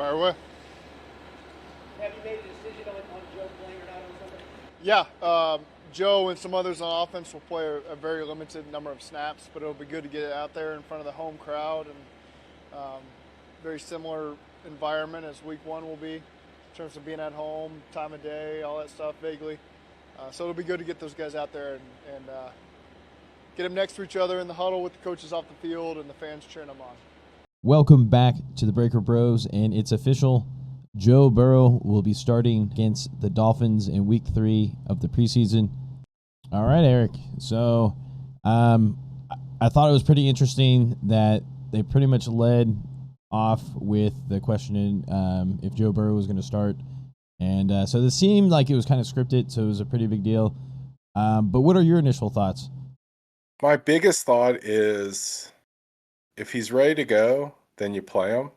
Fire away. Have you made a decision on Joe playing or not on Sunday? Yeah, Joe and some others on offense will play a very limited number of snaps, but it'll be good to get it out there in front of the home crowd and very similar environment as week one will be in terms of being at home, time of day, all that stuff vaguely. So it'll be good to get those guys out there and get them next to each other in the huddle with the coaches off the field and the fans cheering them on. Welcome back to the Breaker Broz, and it's official. Joe Burrow will be starting against the Dolphins in week 3 of the preseason. All right, Eric. So I thought it was pretty interesting that they pretty much led off with the question if Joe Burrow was going to start. And so this seemed like it was kind of scripted, so it was a pretty big deal. But what are your initial thoughts? My biggest thought is if he's ready to go, then you play him.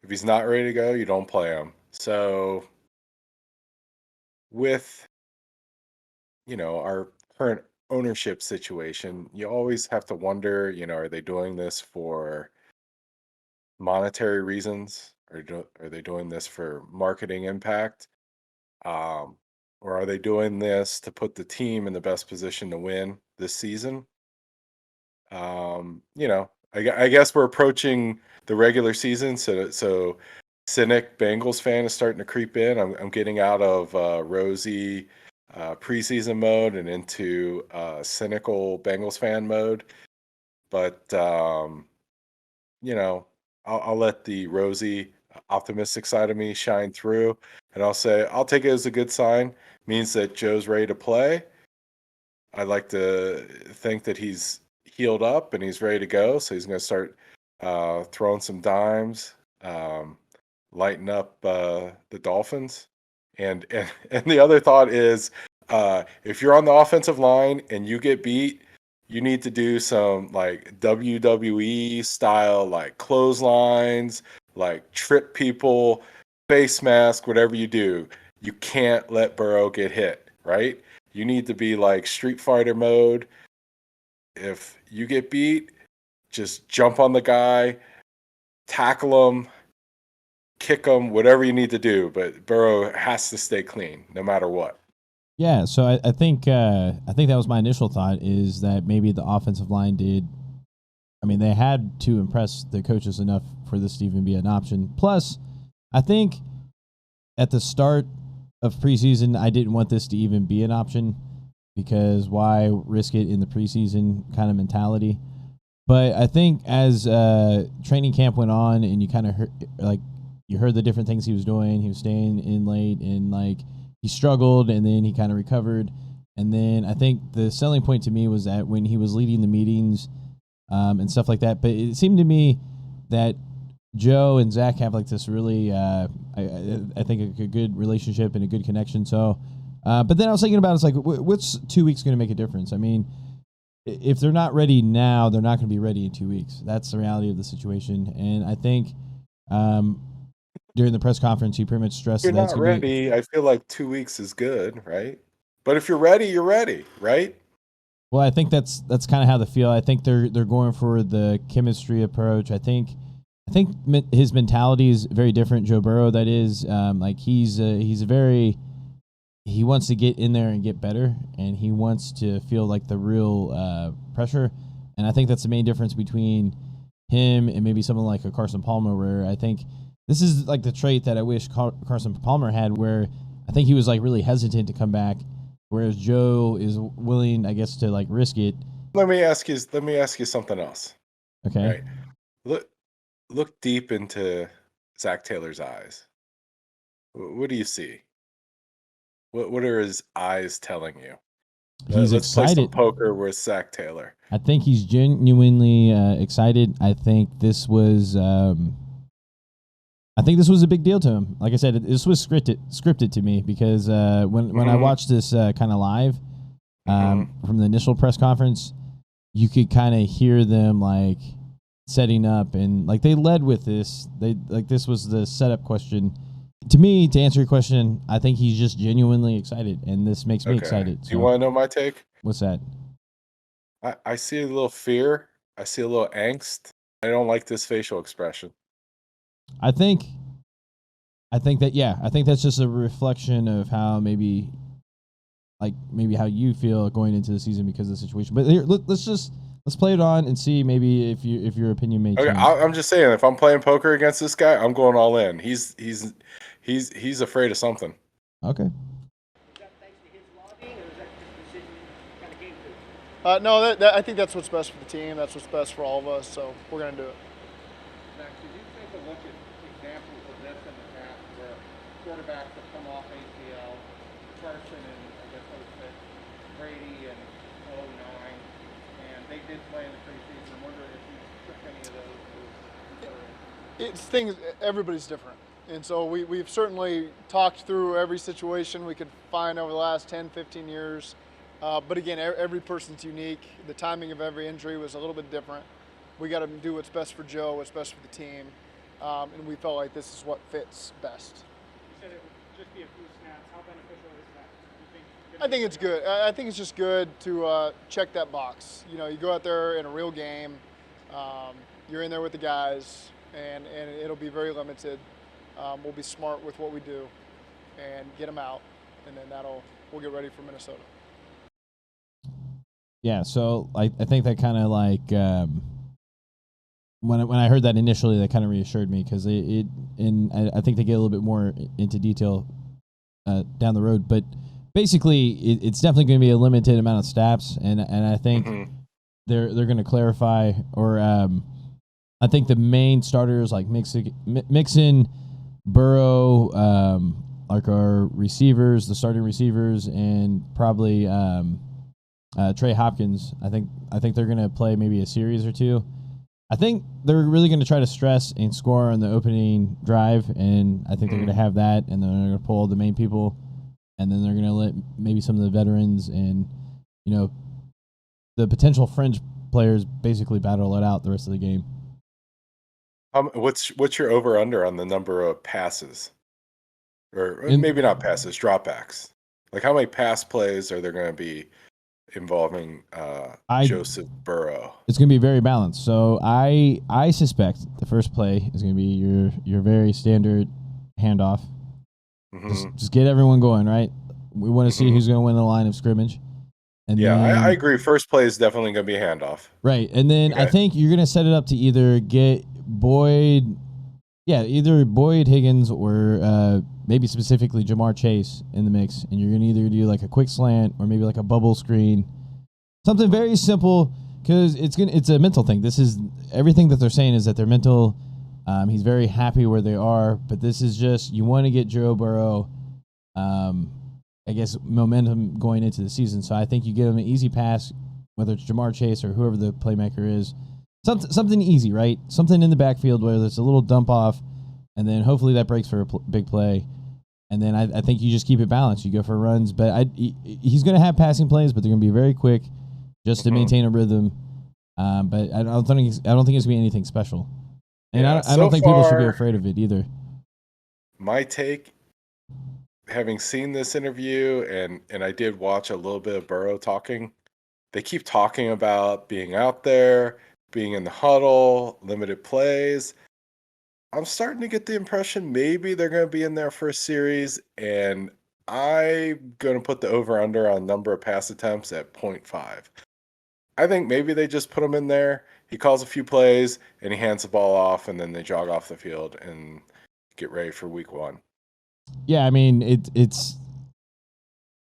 If he's not ready to go, you don't play him. So with, our current ownership situation, you always have to wonder, are they doing this for monetary reasons? Are they doing this for marketing impact? Or are they doing this to put the team in the best position to win this season? I guess we're approaching the regular season, so cynic Bengals fan is starting to creep in. I'm getting out of rosy preseason mode and into cynical Bengals fan mode. But I'll let the rosy optimistic side of me shine through, and I'll say I'll take it as a good sign. Means that Joe's ready to play. I'd like to think that he's healed up and he's ready to go. So he's going to start throwing some dimes, lighting up the Dolphins. And the other thought is if you're on the offensive line and you get beat, you need to do some like WWE style, like clotheslines, like trip people, face mask, whatever you do. You can't let Burrow get hit, right? You need to be like Street Fighter mode. If you get beat, just jump on the guy, tackle him, kick him, whatever you need to do. But Burrow has to stay clean no matter what. Yeah, so I think that was my initial thought, is that maybe the offensive line did. I mean, they had to impress the coaches enough for this to even be an option. Plus, I think at the start of preseason, I didn't want this to even be an option, because why risk it in the preseason kind of mentality. But I think as training camp went on and you kind of heard the different things he was doing, he was staying in late and he struggled and then he kind of recovered. And then I think the selling point to me was that when he was leading the meetings and stuff like that, but it seemed to me that Joe and Zac have this really, I think a good relationship and a good connection. So, but then I was thinking about it's what's 2 weeks going to make a difference? I mean, if they're not ready now, they're not going to be ready in 2 weeks. That's the reality of the situation. And I think during the press conference, he pretty much stressed If that you're it's not going to be. ready, I feel like 2 weeks is good, right? But if you're ready, you're ready, right? Well, I think that's kind of how they feel. I think they're going for the chemistry approach. I think his mentality is very different. Joe Burrow, that is, he wants to get in there and get better, and he wants to feel like the real pressure. And I think that's the main difference between him and maybe someone like a Carson Palmer, where I think this is the trait that I wish Carson Palmer had, where I think he was really hesitant to come back, whereas Joe is willing, I guess, to risk it. Let me ask you something else. Okay. Right. Look deep into Zac Taylor's eyes. What do you see? What are his eyes telling you? He's Let's play some excited. poker with Zac Taylor. I think he's genuinely excited. I think this was a big deal to him. Like I said, this was scripted to me, because when I watched this kind of live from the initial press conference, you could kind of hear them setting up, and they led with this. This was the setup question. To me, to answer your question, I think he's just genuinely excited, and this makes me excited. Do you want to know my take? What's that? I see a little fear. I see a little angst. I don't like this facial expression. I think I think that's just a reflection of how maybe how you feel going into the season because of the situation. But here, let's play it on and see maybe if your opinion may Okay, change. I'm just saying, if I'm playing poker against this guy, I'm going all in. He's afraid of something. Okay. Is that thanks to his lobbying, or is that just a decision you kind of came to? No, that I think that's what's best for the team. That's what's best for all of us. So we're going to do it. Zach, did you take a look at examples of this in the past where quarterbacks have come off ACL, Carson and I guess 06, Brady and 09, and they did play in the preseason? I wonder if you took any of those to consideration. Everybody's different. And so we've certainly talked through every situation we could find over the last 10, 15 years. But again, every person's unique. The timing of every injury was a little bit different. We got to do what's best for Joe, what's best for the team. And we felt like this is what fits best. You said it would just be a few snaps. How beneficial is that? Do you think I think it's good. I think it's just good to check that box. You know, you go out there in a real game, you're in there with the guys, and it'll be very limited. We'll be smart with what we do and get them out, and then we'll get ready for Minnesota. Yeah, so I think that kind of when I heard that initially, that kind of reassured me because I think they get a little bit more into detail down the road, but basically it's definitely going to be a limited amount of snaps, and I think they're going to clarify, or I think the main starters like Mixon, Burrow, like our receivers, the starting receivers, and probably Trey Hopkins. I think they're going to play maybe a series or two. I think they're really going to try to stress and score on the opening drive, and I think they're going to have that, and then they're going to pull the main people, and then they're going to let maybe some of the veterans and the potential fringe players basically battle it out the rest of the game. What's your over under on the number of passes, or maybe not passes, dropbacks? Like how many pass plays are there going to be involving Joseph Burrow? It's going to be very balanced. So I suspect the first play is going to be your very standard handoff. Just get everyone going, right? We want to see who's going to win the line of scrimmage. And yeah, then, I agree. First play is definitely going to be a handoff. Right, and then I think you're going to set it up to either get either Boyd, Higgins, or maybe specifically Jamar Chase in the mix, and you're going to either do like a quick slant or maybe like a bubble screen, something very simple, because it's a mental thing. This is everything that they're saying is that they're mental. He's very happy where they are, but this is just you want to get Joe Burrow, I guess, momentum going into the season. So I think you give him an easy pass, whether it's Jamar Chase or whoever the playmaker is. Something easy, right? Something in the backfield where there's a little dump off, and then hopefully that breaks for a big play. And then I think you just keep it balanced. You go for runs, but he's going to have passing plays, but they're going to be very quick, just to maintain a rhythm. But I don't think it's going to be anything special. And I don't think people should be afraid of it either. My take, having seen this interview, and I did watch a little bit of Burrow talking, they keep talking about being out there, being in the huddle, limited plays. I'm starting to get the impression maybe they're going to be in there for a series, and I'm going to put the over-under on number of pass attempts at 0.5. I think maybe they just put him in there, he calls a few plays, and he hands the ball off, and then they jog off the field and get ready for week 1. Yeah, I mean, it's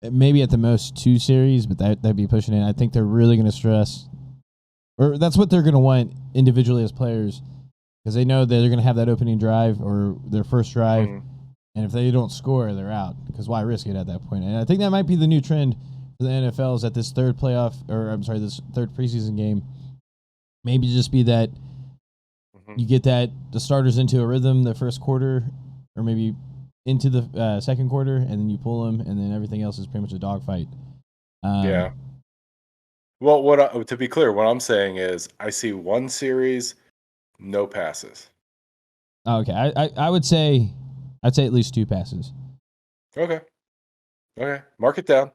maybe at the most 2 series, but that'd be pushing it. I think they're really going to stress, or that's what they're going to want individually as players, because they know that they're going to have that opening drive or their first drive, and if they don't score, they're out, because why risk it at that point? And I think that might be the new trend for the NFL, is that this third this third preseason game, maybe just be that you get the starters into a rhythm the first quarter, or maybe into the second quarter, and then you pull them, and then everything else is pretty much a dogfight. Yeah. Well, to be clear, what I'm saying is I see 1 series, no passes. Okay, I would say at least 2 passes. Okay. Mark it down.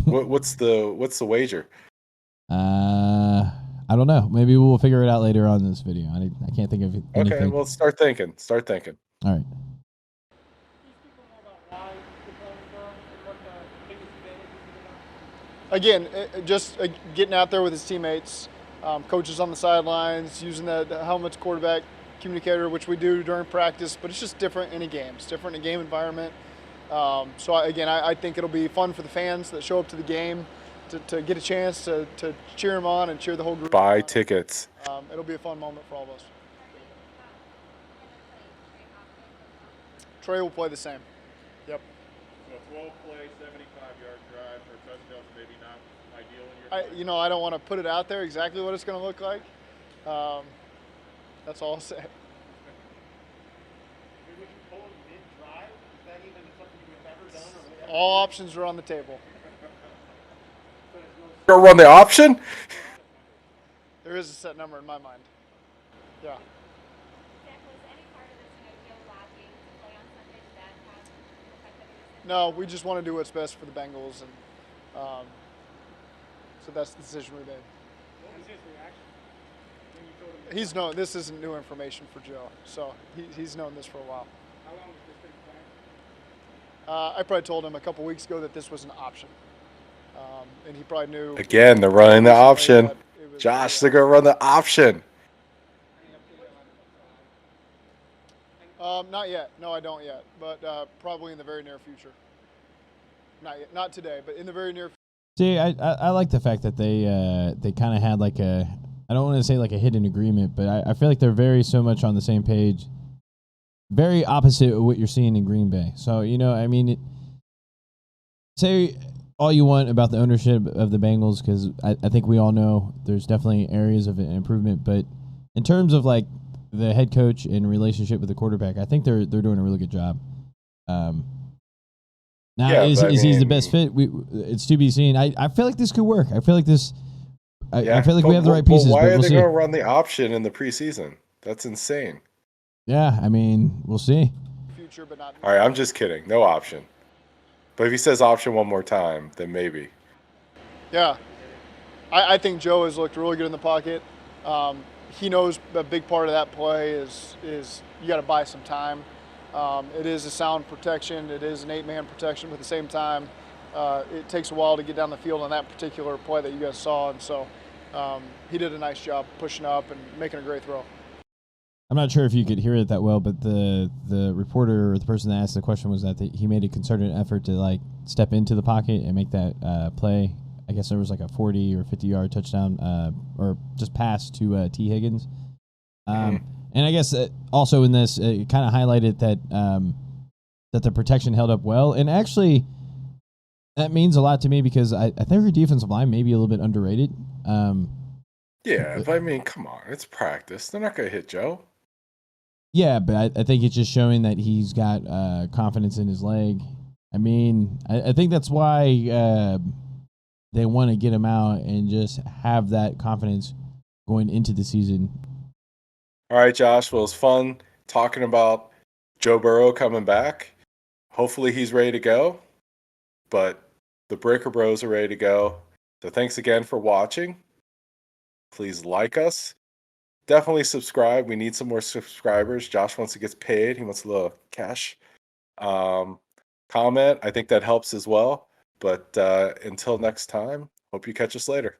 What's the wager? I don't know. Maybe we'll figure it out later on in this video. I can't think of anything. Okay, well, start thinking. All right. again, just getting out there with his teammates, coaches on the sidelines, using the helmets, quarterback communicator, which we do during practice, but it's just different in a game. It's different in a game environment. So I think it'll be fun for the fans that show up to the game to get a chance to cheer him on and cheer the whole group. Buy tickets. It'll be a fun moment for all of us. Trey will play the same. Yep. So 12 play, 75-yard drive for touchdowns, maybe not ideal in your I don't want to put it out there exactly what it's going to look like. That's all I'll say. Would you pull him mid-drive? Is that even something you've ever done or whatever? All options are on the table. Go run the option. There is a set number in my mind. Yeah. Zach, was any part of this an ideal lacking to play on Sunday? Did that have an effect on your decision? No, we just want to do what's best for the Bengals, and so that's the decision we made. What was his reaction when you told him? He's known this isn't new information for Joe, so he's known this for a while. How long has this been planned? I probably told him a couple weeks ago that this was an option, and he probably knew. Again, they're running the option. that it was Josh, they're gonna run the option. Not yet. No, I don't yet, but probably in the very near future. Not yet. Not today, but in the very near future. See, I like the fact that they kind of had like a, I don't want to say like a hidden agreement, but I feel like they're very so much on the same page. Very opposite of what you're seeing in Green Bay. So, I mean, say all you want about the ownership of the Bengals, because I think we all know there's definitely areas of improvement. But in terms of like the head coach and relationship with the quarterback, I think they're doing a really good job. Now, Yeah, is but I he the mean- best fit? It's to be seen. I feel like this could work. I feel like this. I feel like but we have the right why pieces, but are we'll they see. going to run the option in the preseason? That's insane. Yeah, I mean, we'll see. Future, but not. All right, I'm just kidding. No option. But if he says option one more time, then maybe. Yeah, I think Joe has looked really good in the pocket. He knows a big part of that play is you got to buy some time. It is a sound protection. It is an 8-man protection, but at the same time, it takes a while to get down the field on that particular play that you guys saw. And so he did a nice job pushing up and making a great throw. I'm not sure if you could hear it that well, but the reporter or the person that asked the question was that he made a concerted effort to like step into the pocket and make that play. I guess there was like a 40 or 50-yard touchdown or just pass to T. Higgins. And I guess also in this, it kind of highlighted that that the protection held up well. And actually, that means a lot to me because I think our defensive line may be a little bit underrated. Yeah, but I mean, come on. It's practice. They're not going to hit Joe. Yeah, but I think it's just showing that he's got confidence in his leg. I mean, I think that's why they want to get him out and just have that confidence going into the season. All right, Josh. Well, it's fun talking about Joe Burrow coming back. Hopefully he's ready to go. But the Breaker Bros are ready to go. So thanks again for watching. Please like us. Definitely subscribe. We need some more subscribers. Josh wants to get paid. He wants a little cash. Comment. I think that helps as well. But until next time, hope you catch us later.